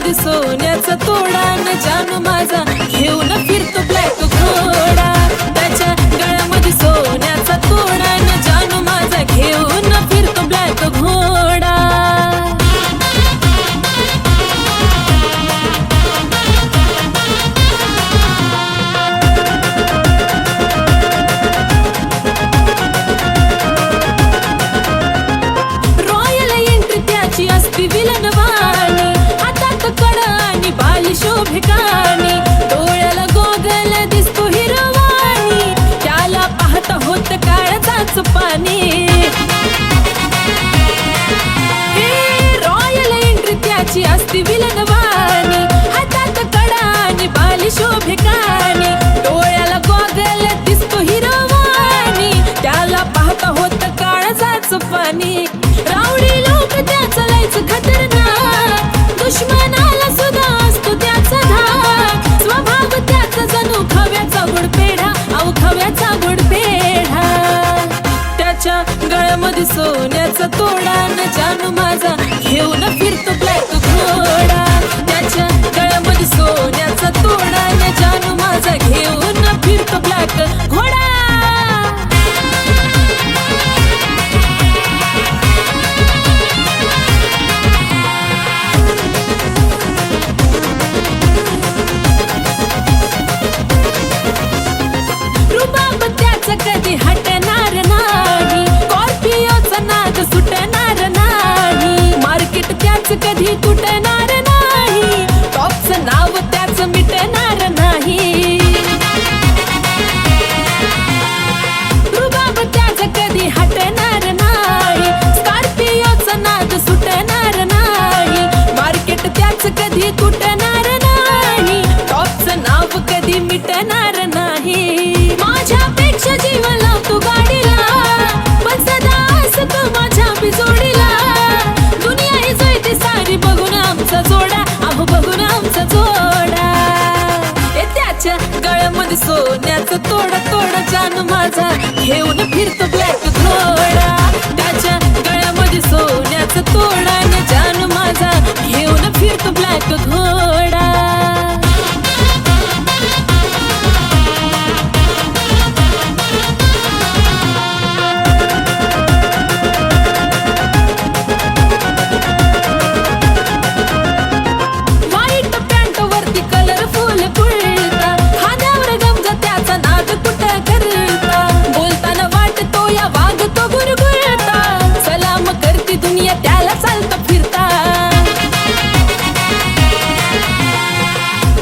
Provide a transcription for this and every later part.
गळ्यामध्ये सोन्याचा तोडा न जानू माझा घेऊन फिरतो ब्लॅक घोडा. त्याच्या गळ्यामध्ये सोन्याचा तोडा न जानू माझा घेऊन फिरतो ब्लॅक घोडा. रॉयल एंट्री त्याची असती विलनवाणी, हातात कडा आणि बाली शोभिकानी, डोळ्याला गोगल दिसतो हिरवाणी, त्याला पाहता होत काळजाचं पाणी. रॉयल एंट्री त्याची असती विलनवाणी, हातात कडा आणि बाली शोभिकानी, डोळ्याला गोगल दिसतो हिरवाणी, त्याला पाहता होत काळजाचं पाणी. रावडी लोक त्याचं लयच खतरनाक, दुश्मनाला सुद्धा असतो त्याचा धाक. स्वभाव त्याचा जणू खव्याचा गुडपेढा, अहो खव्याचा गुडपेढा. त्याच्या गळ्यामध्ये सोन्याचा तोडा न जानू माझा घेऊन फिरतो ब्लॅक घोडा. त्याच्या गळ्यामध्ये सोन्याचा तोडा न जानू माझा घेऊन फिरतो ब्लॅक घोडा. रुबाब त्याचा कधी हटणार नाही, स्कॉर्पिओचा नाद सुटणार नाही, मार्केट त्याच कधी तुटणार नाही, टॉपचं नाव त्याचं मिटणार नाही. रुबाब त्याचा कधी हटणार नाही, स्कॉर्पिओचा नाद सुटणार नाही, मार्केट त्याच कधी तुटणार नाही, टॉपचं नाव कधी मिटणार नाही. माझ्यापेक्षा जीव लावतो गाडीला, पण सदा असतो माझ्या बिजोडीला. दुनिया ही जळते सारी बघून आमचा जोडा, अहो बघून आमचा जोडा. त्याच्या गळ्यामध्ये सोन्याचा तोडा तोडा जानू माझा घेऊन फिरतो ब्लॅक घोडा. त्याच्या गळ्यामध्ये सोन्याचा तोडा न जानू माझा घेऊन फिरतो ब्लॅक घोडा. व्हाईट पॅन्ट वरती कलरफुल कुर्ता, खांद्यावर गमजा त्याचा नाद कुठं करता, बोलताना वाटतो या वागतो गुरगुरता, सलाम करती दुनिया त्याला चालतं फिरता.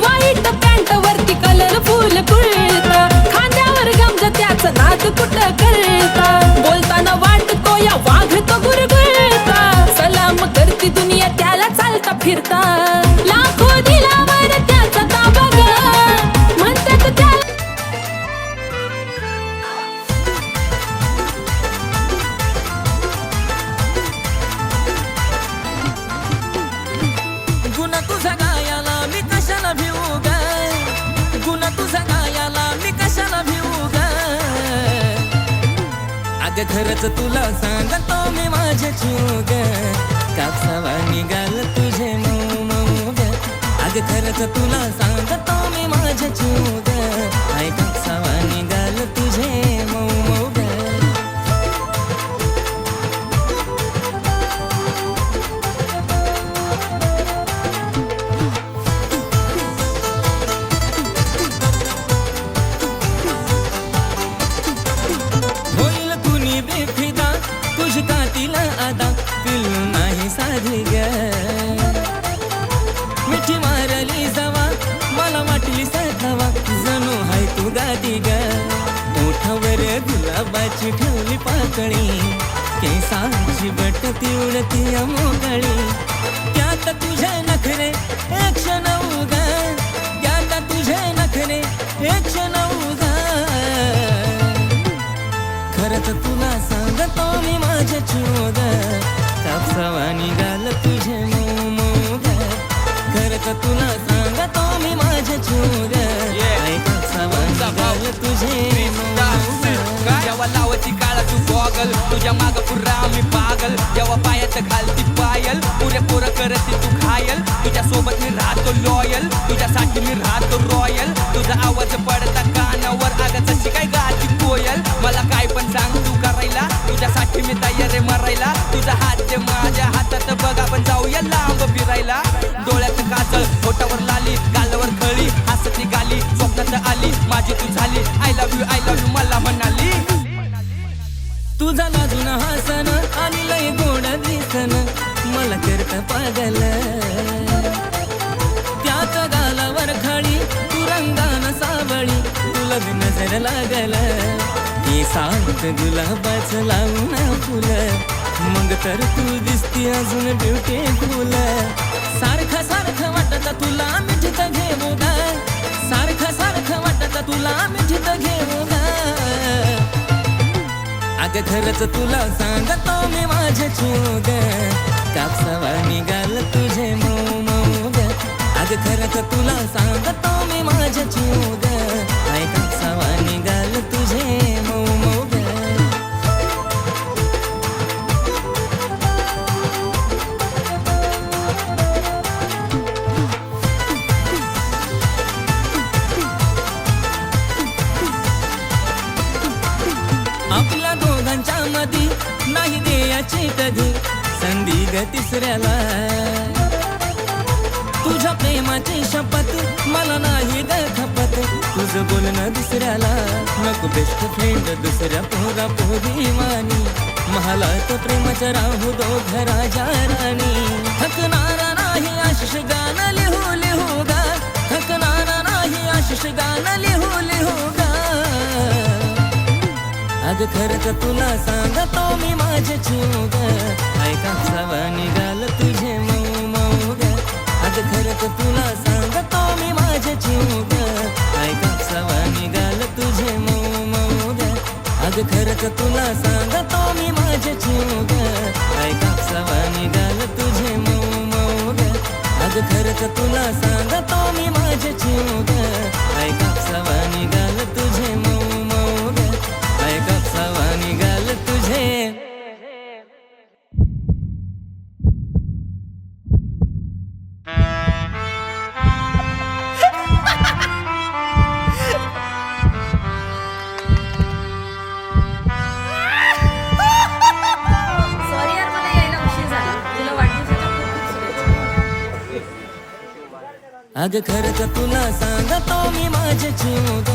व्हाईट पॅन्ट वरती कलरफुल कुर्ता, खांद्यावर गमजा त्याचा नाद कुठं करता, बोलताना वाटतो या वागतो गुरगुरता, सलाम करती दुनिया त्याला चालता फिरता. लाखो दिलावर त्याचा ताबा ग, म्हणतात त्याला गुन्हा तुझा गायाला मी कशाला भिवू ग, गुन्हा तुझा गायाला मी कशाला भिवू ग. अगं खरंच तुला सांगतो मी माझ्या जीव ग, कापसावा निघाल तुझे मऊ मऊ ग. अगं खरंच तुला सांगतो मी माझ्या जीव ग, आई कापसावा निघाल तुझे मऊ मऊ ग. होईल कुणी बेफिदा तुझी कातीला आदा, पिल्लू नाही साधी ग. मिठी मारली जावा मला वाटली सखावा, जणू हाय तू गादी ग. ओठावर गुलाबाची ठेवली पाकळी, केसांची बटती उडती मोकळी, त्यात तुझे नखरे एक क्षण उगा, त्यात तुझे नखरे एक क्षण उगा. खरंच तुला सांगतो मी माझ्या जीव ग, कापसावा निघाल तुझे मऊ मऊ ग. खरंच तुला सांगतो मी माझ्या जीव ग, आई कापसावा निघाल तुझे मऊ ग. जेव्हा लावती काळा तू गॉगल, तुझ्या माग पुरा मी पागल, जेव्हा पायात घालती पायल, पुरे पोरं करती तू घायल. रॉयल तुझ्या सोबत मी राहतो लॉयल तुझ्यासाठी मी राहतो रॉयल तुझा आवाज पडता कानावर अगं जशी काय गाती कोयल मला काय पण सांग तू करायला तुझ्यासाठी मी तयार आहे मरायला तुझा हात ते माझ्या हातात बघ आपण जाऊया लांब फिरायला डोळ्यात काजळ होठावर लाली गालावर खळी हसती गाली स्वप्नात आली माझी तू झाली आय लव्ह यू मला म्हणाली तुझा लाजून हसन आणि लय गोड दिसन मला करता पागल त्याच गालावर खळी तू रंगान सावळी तुला बी नजर लागल हे सांगत गुलाबाच लावून फुल मग तर तू दिसती अजून ब्युटीफुल सारखं सारखं वाटत तुला मिठीत घेऊ ग सारखं सारखं वाटत तुला मिठीत घेऊ ग अगं खरंच तुला सांगतो मी माझ्या चूग कापसावा निघाल तुझे मऊ मऊ ग अगं खरंच तुला सांगतो मी माझ्या चूग काय कापसावा निघाल तुझे मऊ मऊ ग आपल्या दोघांच्या मधी नाही द्यायची कधी संधी ग तिसऱ्याला तुझ्या प्रेमाची शपथ मला नाही ग खपत तुझं बोलणं दुसऱ्याला नको बेस्ट फ्रेंड दुसऱ्या पोरा पोरी मानी महालात प्रेमाचं राहू दोघं राजा राणी थकणारा नाही आशिष गाणं लिहू लिहू गा थकणारा नाही आशिष गाणं लिहू लिहू गा अगं खरंच तुला सांगतो मी माझे चूग काय कापसावा निघाल तुझे मऊ मऊ ग अगं खरंच तुला सांगतो मी माझे चूग काय कापसावा निघाल तुझे मऊ मऊ ग अगं खरंच तुला सांगतो मी माझे चूग काय कापसावा निघाल तुझे मऊ मऊ ग अगं खरंच तुला सांगतो मी माझे चूग काय कापसावा निघाल तुझे मऊ मऊ ग काय कापसावा निघाल तुझे सॉरी यार मला यायला उशीर झाला तुला वाढदिवसाच्या खूप खूप शुभेच्छा अगं खरंच तुला सांगतो मी माझे चूग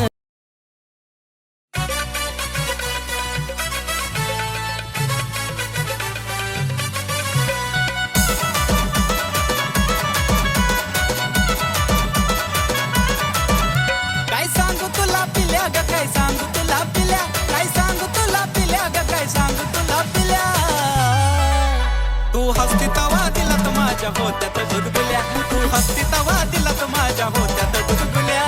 काय सांगू तुला पिल्या ग काय सांगू तुला पिल्या काय सांगू तुला पिल्या ग काय सांगू तुला पिल्या तू हसती तवा दिलात माझ्या होत्यात गुदगुल्या तू हसती तवा दिलात माझ्या होत्यात गुदगुल्या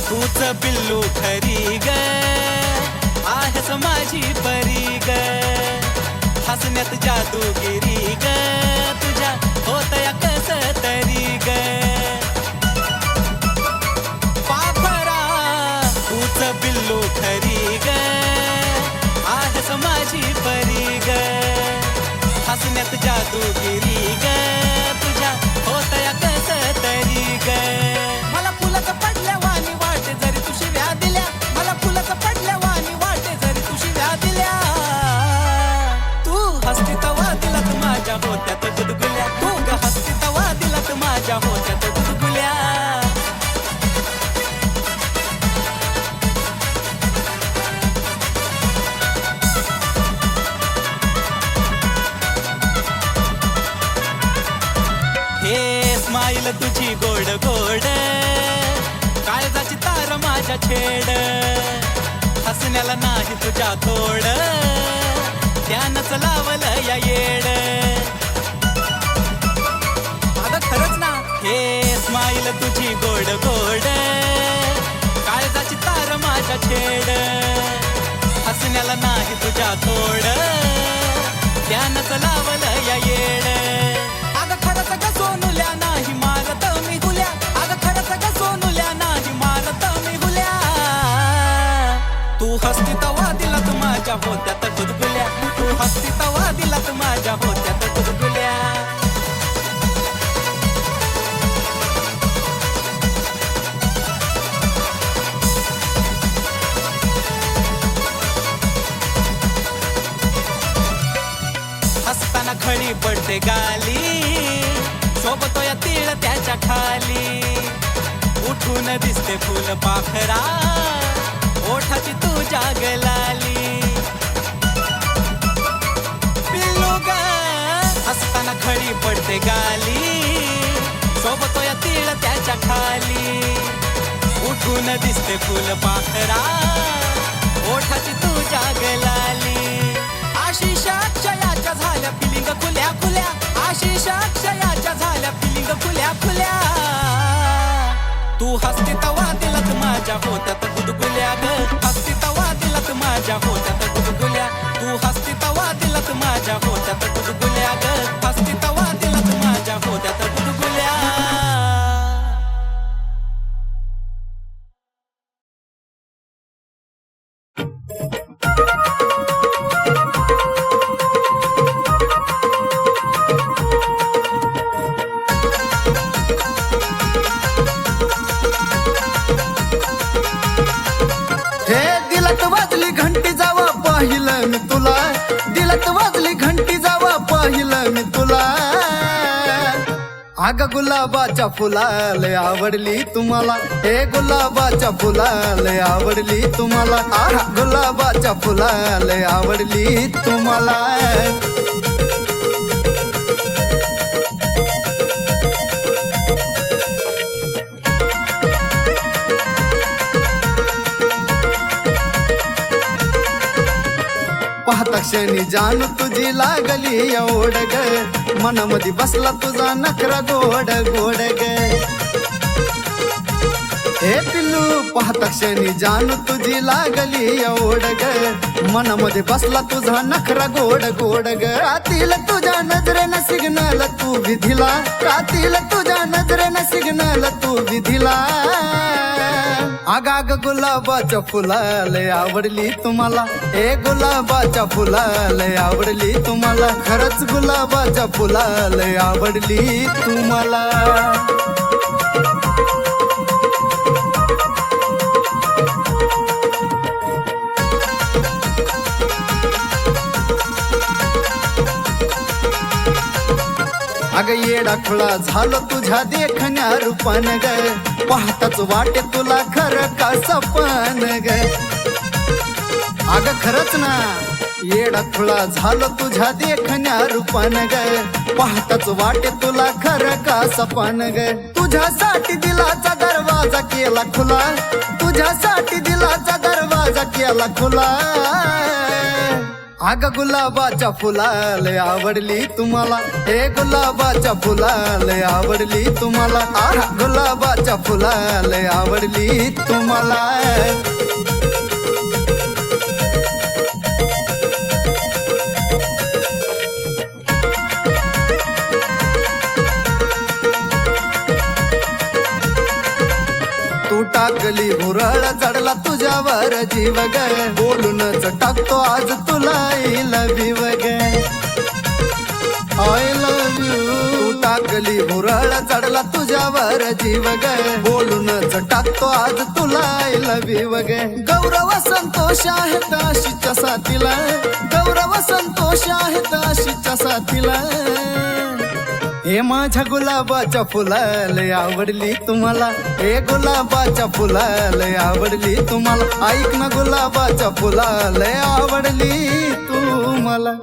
तूच पिल्लू खरी ग आहेस माझी परी ग हसण्यात जादूगिरी ग तुझ्या होतया कस तरी ग पाखरा तूच पिल्लू खरी ग आहेस माझी परी ग हसण्यात जादूगिरी ग तुझ्या होतया कस तरी ग मला फुलाचं पडल्या वाणी वाटे जरी तू शिव्या दिल्या मला फुलाचं पडल्या वाणी वाटे जरी तू शिव्या दिल्या तू हसती तवा दिलात माझ्या होत्यात गुदगुल्या तू ग हसती तवा दिलात माझ्या होत्यात गुदगुल्या हे स्माईल तुझी गोड गोड काळजाची तार माझ्या छेड हसण्याला नाही तुझ्या तोड त्यानंच लावलं या येड अगं खरंच ना हे स्माईल तुझी गोड गोड काळजाची तार माझ्या छेड हसण्याला नाही तुझ्या तोड त्यानंच लावलं या येड अगं खरंच ग सोनुल्या नाही मारत मी गुल्या अगं खरंच ग हसती तवा दिलात माझ्या होत्यात गुदगुल्या, तू हसती तवा दिलात माझ्या होत्यात गुदगुल्या. हसताना खळी पडते गाली, सोबतो या तीळ त्याच्या खाली. उठून दिसते फुल पाखरा, ओठाची तुझ्या गलाली. पिल्लू ग हसताना खळी पडते गाली, सोबतो या तीळ त्याच्या खाली. उठून दिसते फुल पाखरा, ओठाची तुझ्या गलाली. आशिष अक्षयाच्या झाल्या फिलिंग खुल्या खुल्या, आशिष अक्षयाच्या झाल्या फिलिंग खुल्या खुल्या. तू हसती तवा दिलात माझ्या होत्यात गुदगुल्या ग, हसती तवा दिलात माझ्या होत्यात गुदगुल्या. तू हसती तवा दिलात माझ्या होत्यात गुदगुल्या ग, हसती तवा दिलात माझ्या होत्यात गुदगुल्या. वाजली घंटी जावा पाहिलं मी तुला, दिलत वाजली घंटी जावा पाहिलं मी तुला. अग गुलाबाच्या फुलाले आवडली तुम्हाला, हे गुलाबाच्या फुलाले आवडली तुम्हाला. आहा गुलाबाच्या फुलाले आवडली तुम्हाला. पाहता क्षणी जान तुझी लागली एवढ ग, मनामध्ये बसला तुझा नखरा गोड गोड ग. हे पिल्लू पाहता क्षणी जान तुझी लागली एवढ ग, मनामध्ये बसला तुझा नखरा गोड गोड ग. रातील तुझ्या नजरेनं सिग्नल तू विधिला, रातील तुझ्या नजरेनं सिग्नल तू विधिला. आगाग गुलाबाच्या फुलाले आवडली तुम्हाला, हे गुलाबाच्या फुलाले आवडली तुम्हाला. खरंच गुलाबाच्या फुलाले आवडली तुम्हाला. अग येडा खुळा झालो तुझ्या देखण्या रूपान ग, पाहताच वाटे तुला खरं का सपन ग. अग खरंच ना येडा खुळा झालो तुझ्या देखण्या रूपान ग, पाहताच वाटे तुला खरं का सपन ग. तुझ्यासाठी दिलाचा दरवाजा केला खुला, तुझ्यासाठी दिलाचा दरवाजा केला खुला. अग गुलाबाच्या फुलाले आवडली तुम्हाला, हे गुलाबाच्या फुलाले आवडली तुम्हाला. आहा गुलाबाच्या फुलाले आवडली तुम्हाला. तू टाकली भुरळ चढला तुझ्यावर जीव ग, बोलूनच टाकतो आज तुला आय लव्ह यू ग, आय लव्ह यू. तू टाकली भुरळ चढला तुझ्यावर जीव ग, बोलूनच टाकतो आज तुला आय लव्ह यू ग. गौरव संतोष आहेत आशीच्या साथीला, गौरव संतोष आहेत आशीच्या साथीला. हे माझ्या गुलाबाच्या फुलाले आवडली तुम्हाला, हे गुलाबाच्या फुलाले आवडली तुम्हाला. ऐक ना गुलाबाच्या फुलाले आवडली तुम्हाला.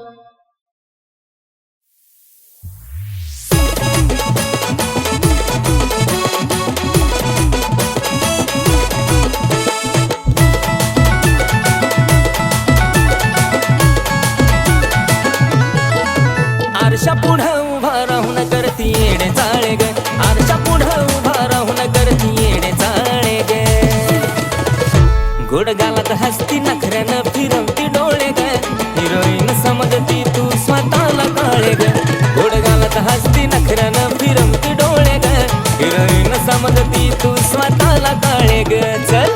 आरशा पुढं उभा राहून करती येडे चाळे ग, आरशा पुढं उभा राहून करती येडे चाळे ग. गोड गालात हसती नखऱ्यानं फिरवती डोळे ग, हिरोईन समजती तू स्वतःला काळे ग. गोड गालात हसती नखऱ्यानं फिरवती डोळे ग, हिरोईन समजती तू स्वतःला काळे ग. चल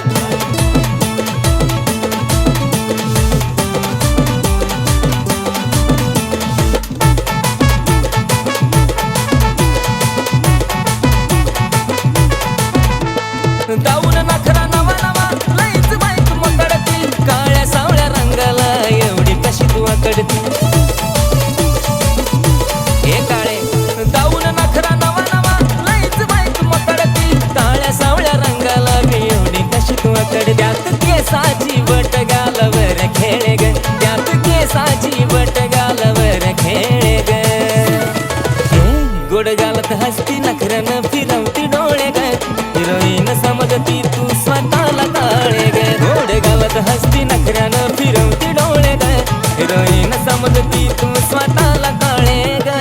केसाची वट गालावर खेळ ग त्यात केसाची वट गालावर खेळ ग गोड गालत हसती नखऱ्यानं फिरवती डोळे ग हिरोईन समजती तू स्वतःला काळे ग गोड गालत हसती नखऱ्यानं फिरवती डोळे ग हिरोईन समजती तू स्वतःला काळे ग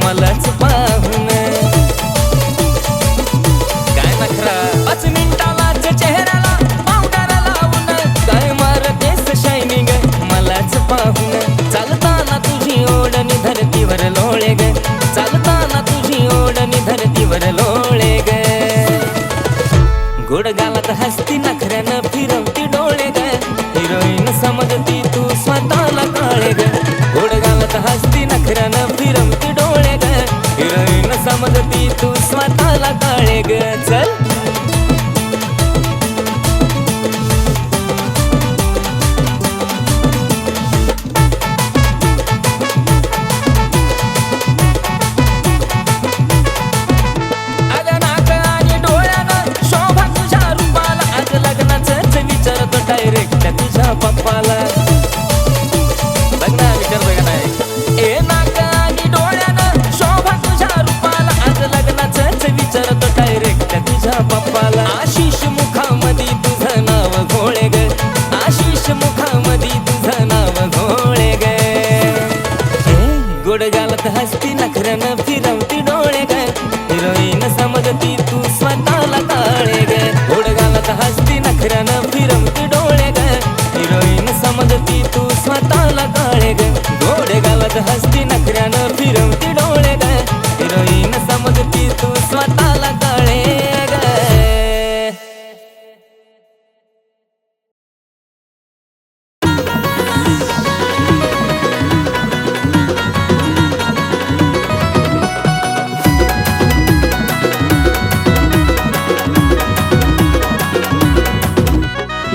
मलाच पाहून काय नखरा 5 मिनिटालाच चेहऱ्याला पावडर लावून काय मारतेस शायनिंग मलाच पाहून चालताना तुझी ओढणी धरतीवर लोळे ग चालताना तुझी ओढणी धरतीवर लोळे ग गोड गालात हसती नखऱ्यानं फिरवती डोळे ग हिरोईन समजती तू स्वतःला काळे ग गोड गालात हसती नखऱ्यानं फिरवती डोळे ग हिरोईन समजती तू स्वतःला काळे ग चल डायरेक्ट तुझ्या पप्पाला लग्न विचारतोय का नाही ए नाक आणि डोळ्यानं शोभा तुझ्या रूपाला आज लग्नाचंच विचारतो डायरेक्ट तुझ्या पप्पाला आशिष मुखामध्ये तुझं नाव घोळे ग आशिष मुखामध्ये तुझं नाव घोळे ग गोड गालत हसती नखऱ्यानं फिरवती डोळे ग हिरोईन समजती तू स्वतःला काळे ग गोड गालत हसती नखऱ्यानं फिरवती डोळे ग हिरोईन समजती तू स्वतःला काळे ग गोड गालत हसती नखऱ्यानं फिरवती डोळे ग हिरोईन समजती तू स्वतःला काळे ग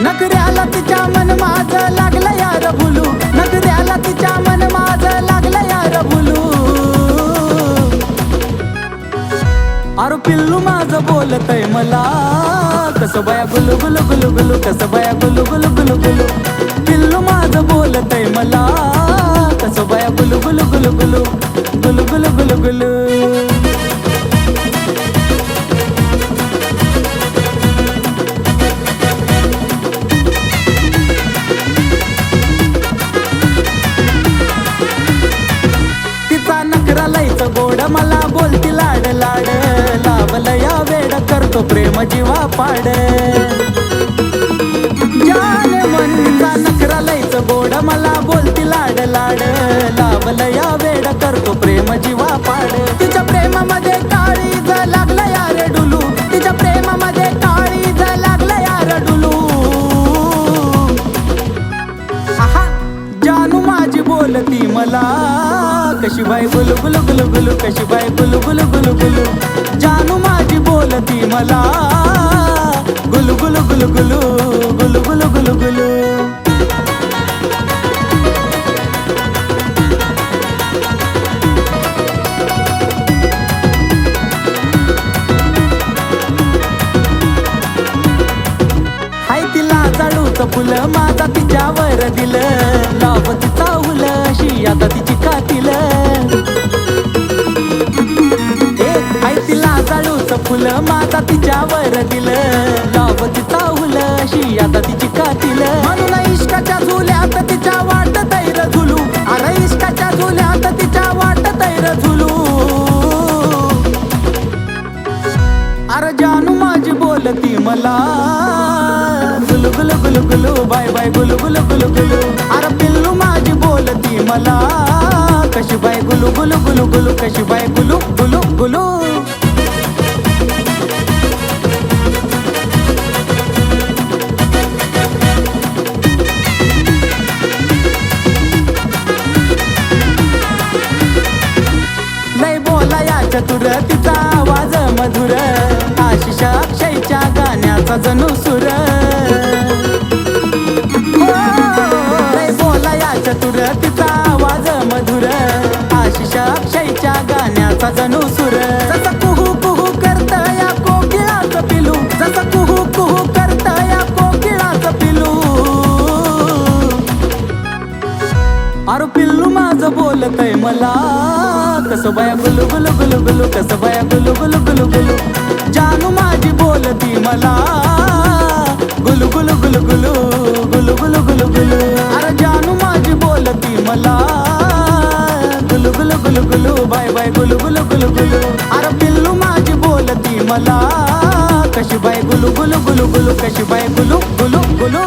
नखऱ्याला तिच्या मन माझं लागलं यार भुलू नखऱ्याला तिच्या मन माझं लागलं यार भुलू अरे पिल्लू माझं बोलतय मला कसं बाया गुलू गुलू गुलू गुलू कसं बाया गुलू गुलू गुलू गुलू पिल्लू माझं बोलतय मला कसं बाया गुलू गुलू गुलू गुलू गुलू गुलू गुलू गुलू गोड मला बोलती लाड लाड लावलं या वेड करतो प्रेम जीवा पाड जान मनचा नखरा लयच गोड मला बोलती लाड लाड लावलं या वेड करतो प्रेम जीवा पाड तिच्या प्रेमामध्ये काळीज लागलं यार डुलू तिच्या प्रेमामध्ये काळीज लागलं यार डुलू आहा जानू माझी बोलती मला कशी बाई गुलू गुलू गुलू गुलू कशी बाई गुलू गुलू गुलू गुलू जानू माझी बोलती मला गुलू गुलू गुलू गुलू गुलू गुलू गुलू गुलू हाय तिला जाळूचं फुलं माझा तिच्यावर दिलं लावती चावलं अशी आता तिची कातील हाय तिला जाळूचं फुलं माझा तिच्यावर दिलं लावती चावलं अशी आता तिची कातील म्हणून इश्काच्या झुल्यात तिच्या वाट तैर झुलू अरे इश्काच्या झुल्यात तिच्या वाट तैर झुलू अरे जानू माझी बोलती मला गुलू गुलू गुलू गुलू बाय बाय गुलू गुलू गुलू गुलू अरे पिल्लू माझी बोलती मला कशी बाय गुलू गुलू गुलू गुलू कशी बाय गुलू गुलू गुलू लय बोला या चतुर तिचा आवाज मधुर आशिष अक्षयच्या गाण्याचा जणू सुर लय बोलाया चतुर तिचा आवाज मधुर आशिष अक्षयच्या गाण्याचा जणू सुर जसं कुहू कुहू करतया कोकिळाचं पिलू जसं कुहू कुहू करतया कोकिळाचं पिलू अरे पिल्लू माझं बोलतय मला कसं बाया गुलू गुलू गुलू गुलू कसं बाया गुलू गुलू गुलू गुलू जानू माझी बोलती मला गुलू गुलू गुलू गुलू गुलू गुलू गुलू गुलू अरे जानू माझी बोलती मला गुलू गुलू गुलू गुलू बाय बाय गुलू गुलू गुलू गुलू अरे पिल्लू माझी बोलती मला कशी बाय गुलू गुलू गुलू गुलू कशी बाय गुलू गुलू गुलू